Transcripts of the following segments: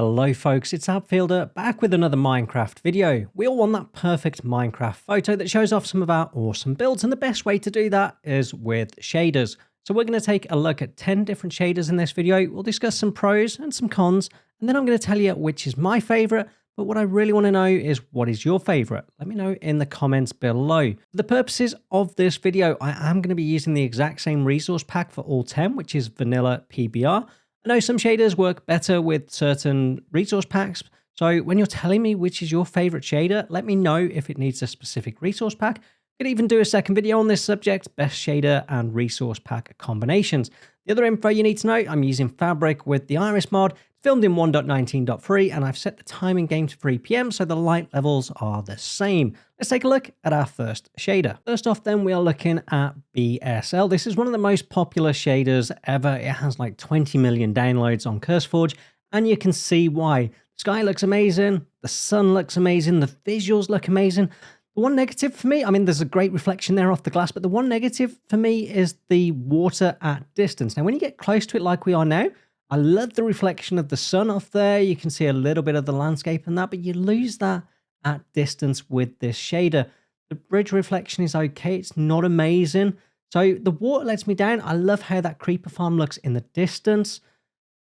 Hello folks, it's Outfielder back with another Minecraft video. We all want that perfect Minecraft photo that shows off some of our awesome builds, and the best way to do that is with shaders. So we're going to take a look at 10 different shaders in this video. We'll discuss some pros and some cons, and then I'm going to tell you which is my favorite. But what I really want to know is, what is your favorite? Let me know in the comments below. For the purposes of this video, I am going to be using the exact same resource pack for all 10, which is vanilla PBR. I know some shaders work better with certain resource packs, so when you're telling me which is your favorite shader, let me know if it needs a specific resource pack. I could even do a second video on this subject, best shader and resource pack combinations. The other info you need to know, I'm using Fabric with the Iris mod, filmed in 1.19.3, and I've set the time in game to 3 PM so the light levels are the same. Let's take a look at our first shader. First off then, we are looking at BSL. This is one of the most popular shaders ever. It has like 20 million downloads on CurseForge, and you can see why. The sky looks amazing, the sun looks amazing, the visuals look amazing. The one negative for me, I mean, there's a great reflection there off the glass, but the one negative for me is the water at distance. Now, when you get close to it like we are now, I love the reflection of the sun off there. You can see a little bit of the landscape and that, but you lose that at distance with this shader. The bridge reflection is okay. It's not amazing. So the water lets me down. I love how that creeper farm looks in the distance.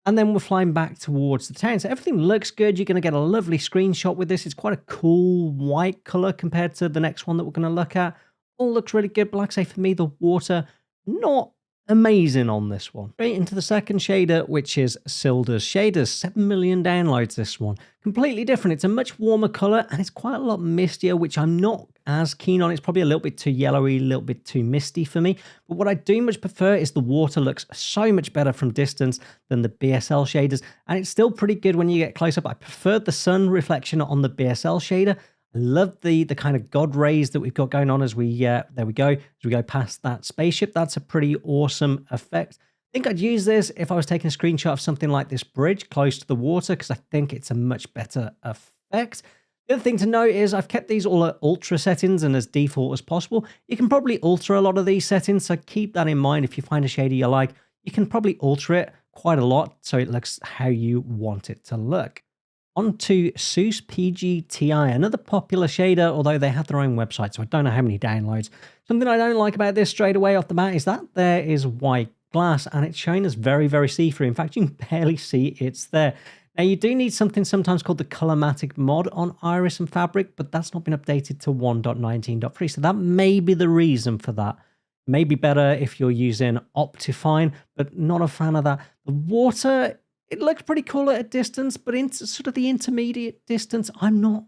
And then we're flying back towards the town. So everything looks good. You're going to get a lovely screenshot with this. It's quite a cool white color compared to the next one that we're going to look at. All looks really good. But like I say, for me, the water, not amazing on this one. Straight into the second shader, which is Silders Shaders. 7 million downloads, this one. Completely different. It's a much warmer color and it's quite a lot mistier, which I'm not as keen on. It's probably a little bit too yellowy, a little bit too misty for me. But what I do much prefer is the water looks so much better from distance than the BSL shaders. And it's still pretty good when you get close up. I preferred the sun reflection on the BSL shader. I love the kind of god rays that we've got going on as we, there we go, as we go past that spaceship. That's a pretty awesome effect. I think I'd use this if I was taking a screenshot of something like this bridge close to the water, because I think it's a much better effect. The other thing to note is I've kept these all at ultra settings and as default as possible. You can probably alter a lot of these settings, so keep that in mind. If you find a shader you like, you can probably alter it quite a lot so it looks how you want it to look. On to Solas PGTI, another popular shader, although they have their own website, so I don't know how many downloads. Something I don't like about this straight away off the bat is that there is white glass, and it's showing us very, very see-through. In fact, you can barely see it's there. Now, you do need something sometimes called the Colormatic mod on Iris and Fabric, but that's not been updated to 1.19.3, so that may be the reason for that. Maybe better if you're using Optifine, but not a fan of that. The water, it looks pretty cool at a distance, but into sort of the intermediate distance, I'm not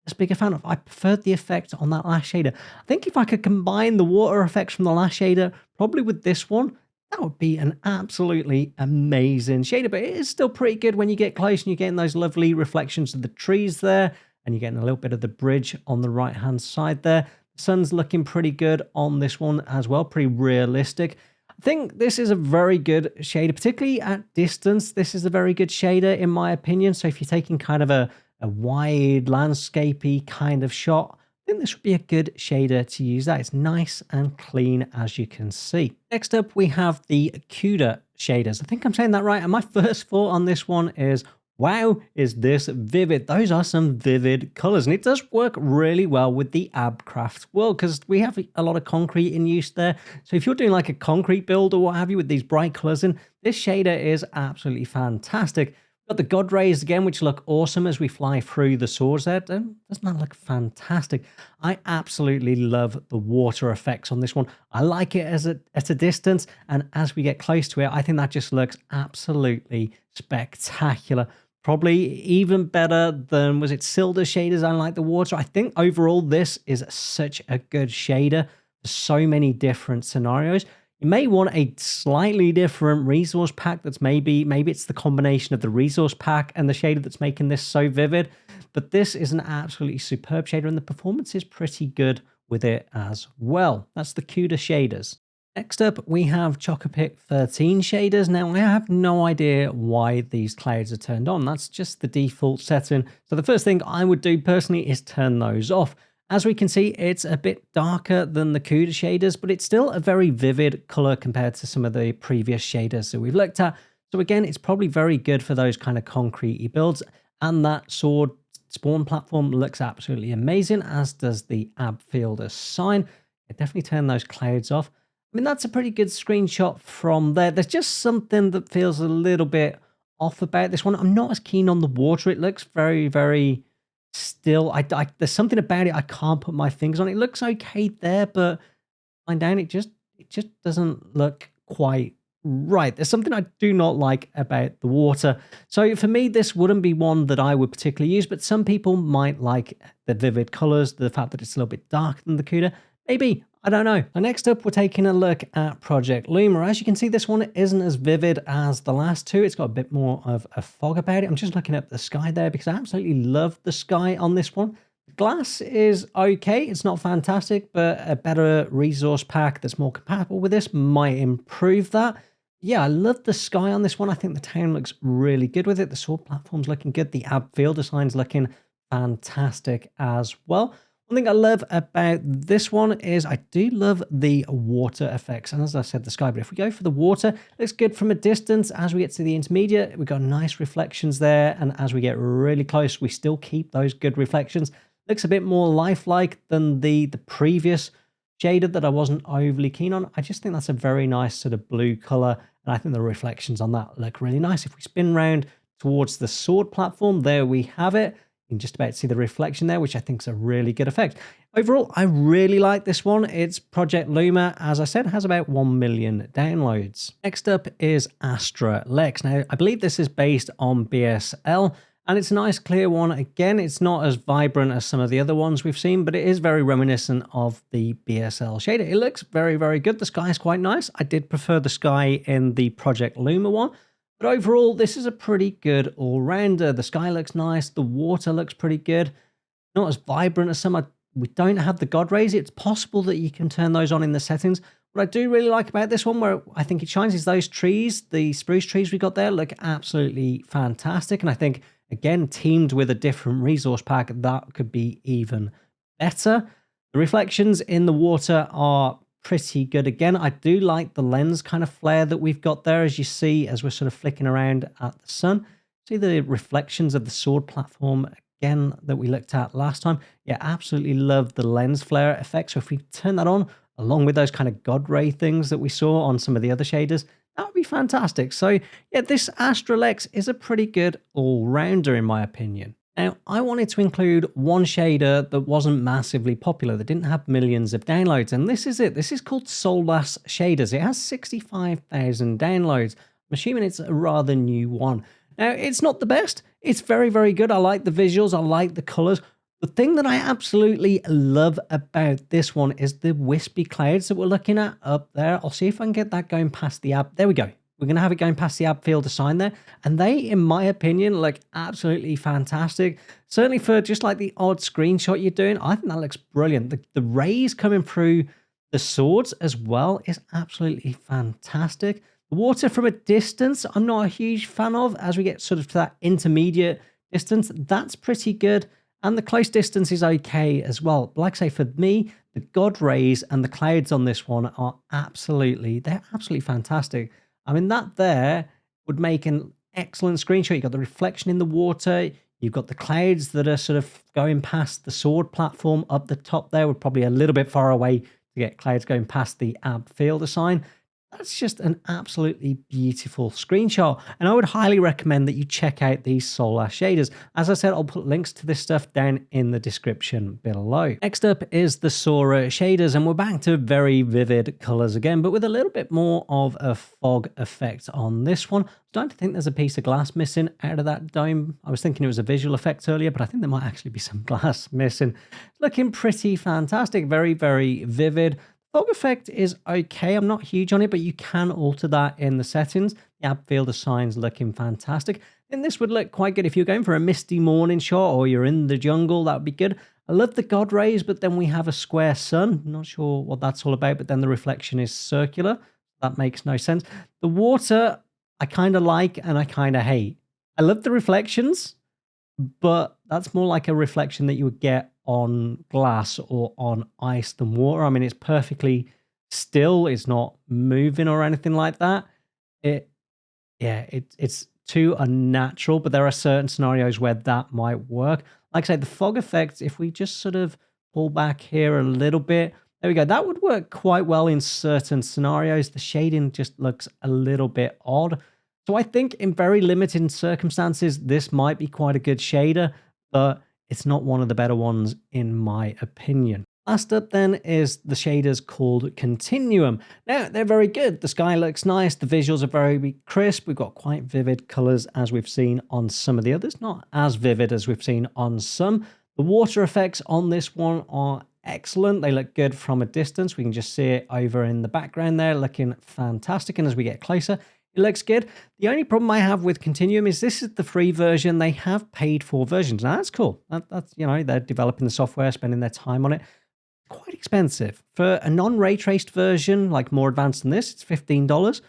as big a fan of. I preferred the effect on that last shader. I think if I could combine the water effects from the last shader, probably with this one, that would be an absolutely amazing shader. But it is still pretty good when you get close and you're getting those lovely reflections of the trees there, and you're getting a little bit of the bridge on the right-hand side there. The sun's looking pretty good on this one as well, pretty realistic. I think this is a very good shader, particularly at distance. This is a very good shader in my opinion. So if you're taking kind of a wide landscapey kind of shot, I think this would be a good shader to use that. It's nice and clean, as you can see. Next up, we have the Kuda Shaders. I think I'm saying that right. And my first thought on this one is, wow, is this vivid? Those are some vivid colors, and it does work really well with the Abcraft world because we have a lot of concrete in use there. So if you're doing like a concrete build or what have you with these bright colors in, this shader is absolutely fantastic. Got the god rays again, which look awesome as we fly through the swords there. Doesn't that look fantastic? I absolutely love the water effects on this one. I like it at a distance, and as we get close to it, I think that just looks absolutely spectacular. Probably even better than, was it Silders Shaders? I like the water. I think overall this is such a good shader for so many different scenarios. You may want a slightly different resource pack that's maybe it's the combination of the resource pack and the shader that's making this so vivid. But this is an absolutely superb shader, and the performance is pretty good with it as well. That's the Kuda Shaders. Next up, we have Chocopic 13 shaders. Now, I have no idea why these clouds are turned on. That's just the default setting. So the first thing I would do personally is turn those off. As we can see, it's a bit darker than the Kuda shaders, but it's still a very vivid color compared to some of the previous shaders that we've looked at. So again, it's probably very good for those kind of concrete builds. And that sword spawn platform looks absolutely amazing, as does the ab fielder sign. Definitely turn those clouds off. I mean, that's a pretty good screenshot from there. There's just something that feels a little bit off about this one. I'm not as keen on the water. It looks very, very still. There's something about it I can't put my fingers on. It looks okay there, but line down, it just doesn't look quite right. There's something I do not like about the water. So for me, this wouldn't be one that I would particularly use, but some people might like the vivid colors, the fact that it's a little bit darker than the Kuda. Maybe, I don't know. Now, next up, we're taking a look at Project Luma. As you can see, this one isn't as vivid as the last two. It's got a bit more of a fog about it. I'm just looking at the sky there because I absolutely love the sky on this one. The glass is okay. It's not fantastic, but a better resource pack that's more compatible with this might improve that. Yeah, I love the sky on this one. I think the town looks really good with it. The sword platform's looking good. The ab field design's looking fantastic as well. One thing I love about this one is I do love the water effects. And as I said, the sky, but if we go for the water, it looks good from a distance. As we get to the intermediate, we've got nice reflections there. And as we get really close, we still keep those good reflections. Looks a bit more lifelike than the previous shader that I wasn't overly keen on. I just think that's a very nice sort of blue color. And I think the reflections on that look really nice. If we spin round towards the sword platform, there we have it. You can just about see the reflection there, which I think is a really good effect. Overall, I really like this one. It's Project Luma, as I said, has about 1 million downloads. Next up is AstraLex. Now, I believe this is based on BSL, and it's a nice clear one. Again, it's not as vibrant as some of the other ones we've seen, but it is very reminiscent of the BSL shader. It looks very, very good. The sky is quite nice. I did prefer the sky in the Project Luma one. But overall, this is a pretty good all-rounder. The sky looks nice. The water looks pretty good. Not as vibrant as some. We don't have the God rays. It's possible that you can turn those on in the settings. What I do really like about this one, where I think it shines, is those trees. The spruce trees we got there look absolutely fantastic. And I think, again, teamed with a different resource pack, that could be even better. The reflections in the water are pretty good. Again, I do like the lens kind of flare that we've got there, as you see, as we're sort of flicking around at the sun. See the reflections of the sword platform again that we looked at last time. Yeah, absolutely love the lens flare effect. So if we turn that on, along with those kind of God ray things that we saw on some of the other shaders, that would be fantastic. So yeah, this AstraLex is a pretty good all-rounder in my opinion. Now, I wanted to include one shader that wasn't massively popular, that didn't have millions of downloads, and this is it. This is called Solas Shaders. It has 65,000 downloads. I'm assuming it's a rather new one. Now, it's not the best. It's very, very good. I like the visuals. I like the colors. The thing that I absolutely love about this one is the wispy clouds that we're looking at up there. I'll see if I can get that going past the app. There we go. We're going to have it going past the ab field sign there. And they, in my opinion, look absolutely fantastic. Certainly for just like the odd screenshot you're doing, I think that looks brilliant. The rays coming through the swords as well is absolutely fantastic. The water from a distance, I'm not a huge fan of. As we get sort of to that intermediate distance, that's pretty good. And the close distance is okay as well. But like I say, for me, the God rays and the clouds on this one are absolutely fantastic. I mean, that there would make an excellent screenshot. You've got the reflection in the water. You've got the clouds that are sort of going past the sword platform up the top there. We're probably a little bit far away to get clouds going past the ab fielder sign. That's just an absolutely beautiful screenshot. And I would highly recommend that you check out these Solar Shaders. As I said, I'll put links to this stuff down in the description below. Next up is the Sora Shaders, and we're back to very vivid colors again, but with a little bit more of a fog effect on this one. I'm starting to think there's a piece of glass missing out of that dome. I was thinking it was a visual effect earlier, but I think there might actually be some glass missing. Looking pretty fantastic, very, very vivid. Fog effect is okay. I'm not huge on it, but you can alter that in the settings. The ab fielder sign's looking fantastic. And this would look quite good if you're going for a misty morning shot or you're in the jungle. That would be good. I love the God rays, but then we have a square sun. Not sure what that's all about, but then the reflection is circular. That makes no sense. The water, I kind of like and I kind of hate. I love the reflections, but that's more like a reflection that you would get on glass or on ice than water. I mean, it's perfectly still. It's not moving or anything like that. It yeah, it's too unnatural, but there are certain scenarios where that might work. Like I said, the fog effect, if we just sort of pull back here a little bit, there we go. That would work quite well in certain scenarios. The shading just looks a little bit odd. So I think in very limited circumstances, this might be quite a good shader, but it's not one of the better ones in my opinion. Last up then is the shaders called Continuum. Now, they're very good. The sky looks nice. The visuals are very crisp. We've got quite vivid colors as we've seen on some of the others. Not as vivid as we've seen on some. The water effects on this one are excellent. They look good from a distance. We can just see it over in the background there, looking fantastic. And as we get closer, it looks good. The only problem I have with Continuum is this is the free version. They have paid for versions. Now, that's cool. That's, you know, they're developing the software, spending their time on it. Quite expensive. For a non-ray traced version, like more advanced than this, it's $15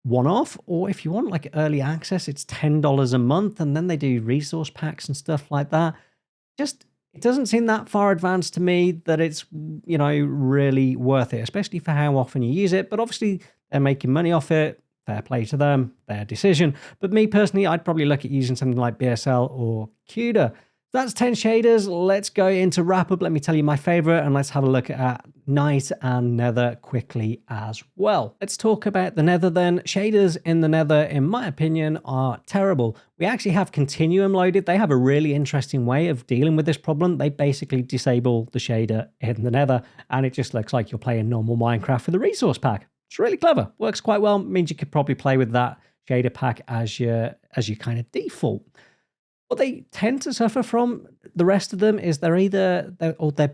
one-off. Or if you want like early access, it's $10 a month. And then they do resource packs and stuff like that. Just, it doesn't seem that far advanced to me that it's, you know, really worth it, especially for how often you use it. But obviously, they're making money off it. Fair play to them, their decision. But me personally, I'd probably look at using something like BSL or Kuda. That's 10 shaders. Let's go into wrap up. Let me tell you my favorite, and let's have a look at night and nether quickly as well. Let's talk about the nether then. Shaders in the nether, in my opinion, are terrible. We actually have Continuum loaded. They have a really interesting way of dealing with this problem. They basically disable the shader in the nether, and it just looks like you're playing normal Minecraft with a resource pack. It's really clever. Works quite well. Means you could probably play with that shader pack as your kind of default. What they tend to suffer from, the rest of them, is they're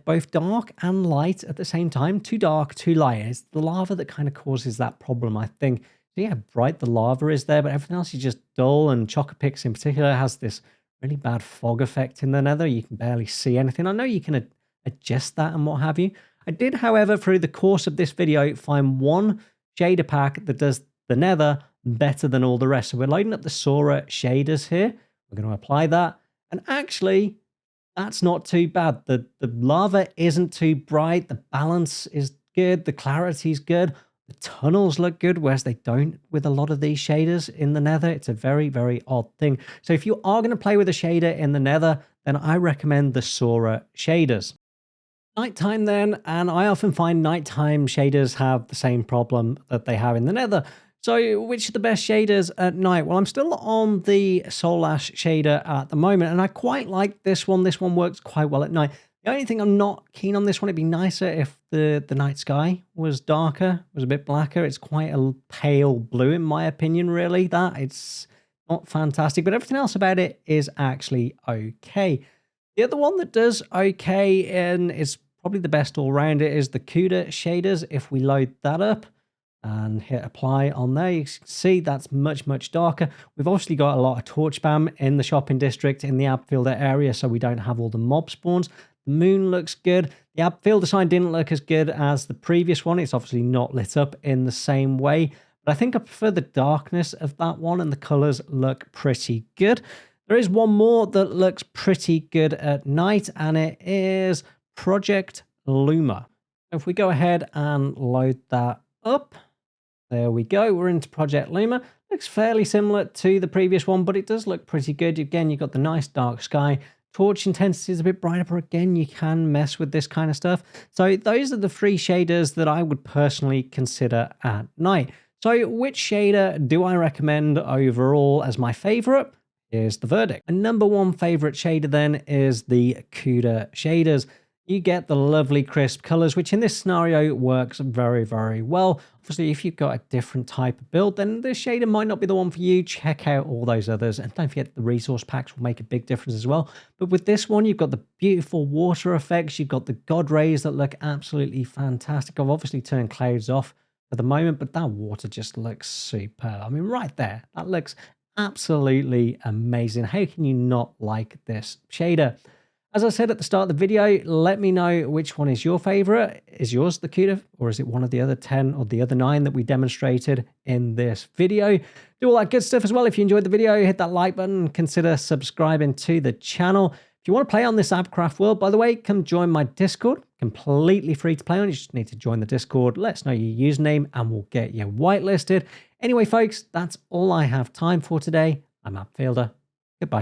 both dark and light at the same time. Too dark, too light. It's the lava that kind of causes that problem, I think. So yeah, bright the lava is there, but everything else is just dull. And Chocopix in particular has this really bad fog effect in the nether. You can barely see anything. I know you can adjust that and what have you. I did, however, through the course of this video, find one shader pack that does the nether better than all the rest. So we're loading up the Sora Shaders here. We're going to apply that. And actually, that's not too bad. The lava isn't too bright. The balance is good. The clarity is good. The tunnels look good, whereas they don't with a lot of these shaders in the nether. It's a very, very odd thing. So if you are going to play with a shader in the nether, then I recommend the Sora Shaders. Nighttime then, and I often find nighttime shaders have the same problem that they have in the nether. So which are the best shaders at night? Well, I'm still on the Solas shader at the moment, and I quite like this one. This one works quite well at night. The only thing I'm not keen on this one, it'd be nicer if the night sky was darker, was a bit blacker. It's quite a pale blue in my opinion, really. It's not fantastic, but everything else about it is actually okay. The other one that does okay and is probably the best all-rounder is the Kuda Shaders. If we load that up and hit apply on there, you can see that's much, much darker. We've obviously got a lot of torch spam in the shopping district in the Abfielder area, so we don't have all the mob spawns. The moon looks good. The Abfielder sign didn't look as good as the previous one. It's obviously not lit up in the same way, but I think I prefer the darkness of that one, and the colors look pretty good. There is one more that looks pretty good at night, and it is Project Luma. If we go ahead and load that up, there we go. We're into Project Luma. Looks fairly similar to the previous one, but it does look pretty good. Again, you've got the nice dark sky. Torch intensity is a bit brighter, but again, you can mess with this kind of stuff. So those are the three shaders that I would personally consider at night. So which shader do I recommend overall as my favorite? Here's the verdict. And number one favorite shader then is the Kuda Shaders. You get the lovely crisp colors, which in this scenario works very, very well. Obviously, if you've got a different type of build, then this shader might not be the one for you. Check out all those others. And don't forget the resource packs will make a big difference as well. But with this one, you've got the beautiful water effects. You've got the god rays that look absolutely fantastic. I've obviously turned clouds off at the moment, but that water just looks superb. I mean, right there, that looks absolutely amazing. How can you not like this shader? As I said at the start of the video, let me know which one is your favorite. Is yours the Kuda, or is it one of the other 10 or the other 9 that we demonstrated in this video? Do all that good stuff as well. If you enjoyed the video, hit that like button, consider subscribing to the channel. If you want to play on this Abcraft world, by the way, come join my Discord. Completely free to play on. You just need to join the Discord. Let us know your username and we'll get you whitelisted. Anyway, folks, that's all I have time for today. I'm Upfielder. Goodbye.